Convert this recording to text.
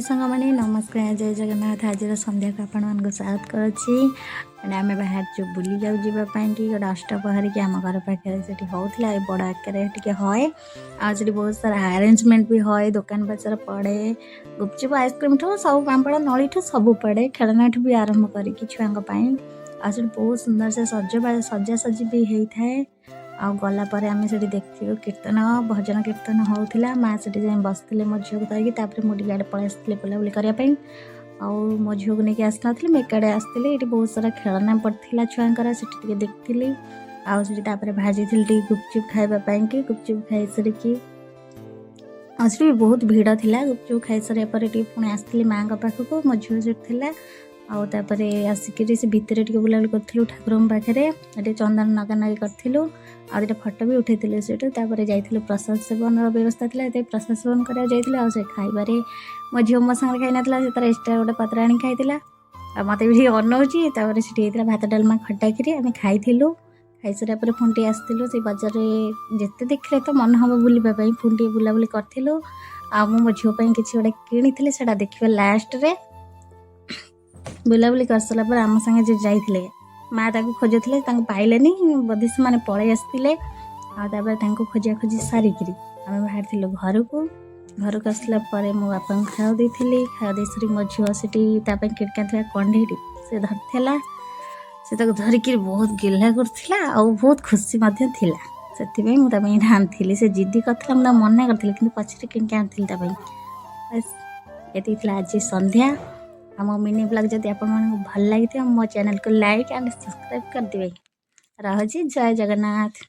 सांग मैंने नमस्कार जय जगन्नाथ। आज संध्या को आपण स्वागत करुच्ची। आम बाहर जो बुली जाऊँगी गोटे अष्टपहरी की आम घर पाखे से होता है बड़ आकार हए आठ बहुत सारा आरेंजमेंट भी हए दुकान बजार पड़े गुपचुप आइसक्रीम ठू सब पापड़ नली ठू सब पड़े खेलना ठू भी आरंभ करके छुआपाई आज बहुत सुंदर से सजासजी भी होता है। आउ गला पर आम से देखू कीर्तन भजन कीर्तन होता माँ से बसते मो झील को धरिकी मुझे गाड़े पलि आसते बुलाबुली करने आउ मो झील को लेकिन आसना मैं एकाड़े आसती ये बहुत सारा खेलना पड़ता छुआर से देखी आउे भाजी थी गुपचुप खावाई कि गुपचुप खाई सारिकी आज भी बहुत भिड़ था। गुपचुप खाई सारे पुणी आसती माँ पाखक मो झील से आउे आसिक से भितर बुलाबुली करूँ ठाकुर पाखे ये चंदन नगा नगी करूँ आगे फटो भी उठे से जाइए प्रसाद सेवन व्यवस्था थी प्रसाद सेवन करा से खाइबारे मो झील मो सागर खाई ना से तार एक्सट्रा गोटे पत्र आनी खाई मत भी अनाऊँगी से भात डालमा खटा खीरी आम खाई खाई सारा पुणी आसलु से बजार जिते देखले तो मन हम बुलापाई पुणी बुलाबुली करूँ आ मो झील कि गोटे किणी से देखिए लास्ट रे बुलाबुली कर सारा पर आम संगे जो जाइए माँ खोजुले पाइले बोधे से मैंने पलि आसते खोजा खोजी सारिकी आम बाहर घर को आसला मो बापा खाओ देती खाओ दे सारी मो झील से किड़का कंढे से धरला से धरिकी बहुत गिला करा बहुत खुशी से मुझे आनी से जिद्दी करता मुझे मना करी कि पचर कि आनी ये आज संध्या आम मिनी ब्लॉग जब आपको भल लगी मो चैनल को लाइक एंड सब्सक्राइब कर दे। रहुची जय जगन्नाथ।